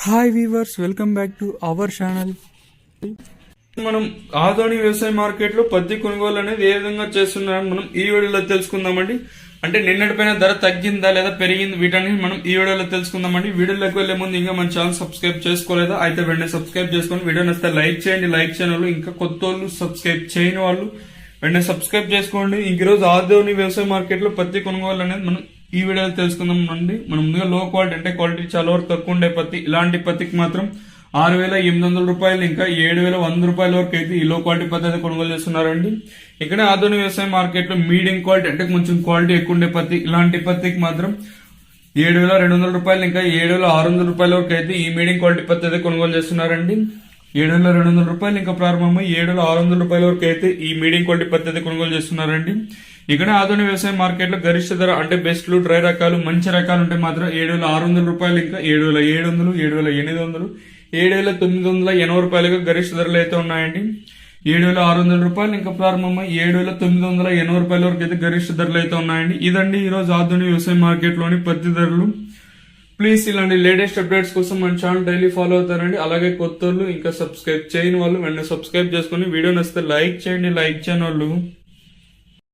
Hi weavers, welcome back to our channel. మనం ఆదోని వ్యవసాయ market లో పత్తి కొనుగోలు అనేది ఏ విధంగా చేస్తున్నారని మనం ఈ వీడియోలో తెలుసుకుందామండి. అంటే నిన్నటిపైన ధర తగ్గిందా లేదా పెరిగింది, వీటన్ని మనం ఈ వీడియోలో తెలుసుకుందామండి. వీడియోలోకి వెళ్లే ముందు ఇంకా మన ఛానల్ సబ్స్క్రైబ్ చేసుకోలేదా అయితే వెంటనే సబ్స్క్రైబ్ చేసుకొని వీడియో నచ్చితే లైక్ చేయండి. లైక్ చేయని వాళ్ళు, ఇంకా కొత్త వాళ్ళు సబ్స్క్రైబ్ చేయని వాళ్ళు వెంటనే సబ్స్క్రైబ్ చేసుకోండి. ఇంక రోజు ఆదోని వ్యవసాయ మార్కెట్ లో పత్తి కొనుగోలు అనేది మనం ఈ వీడియోలో తెలుసుకుందాం అండి. మనం ముందుగా లో క్వాలిటీ అంటే క్వాలిటీ చాలా వరకు తక్కువ ఉండే పత్తి, ఇలాంటి పత్తికి మాత్రం 6,800 రూపాయలు ఇంకా 7,100 రూపాయల వరకు అయితే ఈ లో క్వాలిటీ పత్తి అయితే కొనుగోలు చేస్తున్నారండి. ఇక్కడ ఆధునిక వ్యవసాయ మార్కెట్ లో మీడియం క్వాలిటీ అంటే కొంచెం క్వాలిటీ ఎక్కువ ఉండే పత్తి, ఇలాంటి పత్తికి మాత్రం 7,200 రూపాయలు ఇంకా 7,600 రూపాయల వరకు అయితే ఈ మీడియం క్వాలిటీ పత్తి అయితే కొనుగోలు చేస్తున్నారండి. 7,200 రూపాయలు ఇంకా ప్రారంభమై 7,600 రూపాయల వరకు అయితే ఈ మీడియం క్వాలిటీ పత్తి అయితే కొనుగోలు చేస్తున్నారండి. ఇక్కడ ఆధునిక వ్యవసాయ మార్కెట్ లో గరిష్ట ధర అంటే బెస్ట్లు, డ్రై రకాలు, మంచి రకాలు ఉంటే మాత్రం 7,600 రూపాయలు ఇంకా 7,700, 7,800, 7,980 రూపాయలుగా గరిష్ట ధరలు అయితే ఉన్నాయండి. 7,600 రూపాయలు ఇంకా ప్రారంభమై 7,980 రూపాయల వరకు అయితే గరిష్ట ధరలు అయితే ఉన్నాయండి. ఇదండి ఈ రోజు ఆధునిక వ్యవసాయ మార్కెట్ లోని పత్తి ధరలు. ప్లీజ్ ఇలాంటి లేటెస్ట్ అప్డేట్స్ కోసం మన ఛానల్ డైలీ ఫాలో అవుతారండి. అలాగే కొత్త వాళ్ళు, ఇంకా సబ్స్క్రైబ్ చేయని వాళ్ళు వెంటనే సబ్స్క్రైబ్ చేసుకుని వీడియో నచ్చితే లైక్ చేయండి. లైక్ చేయని వాళ్ళు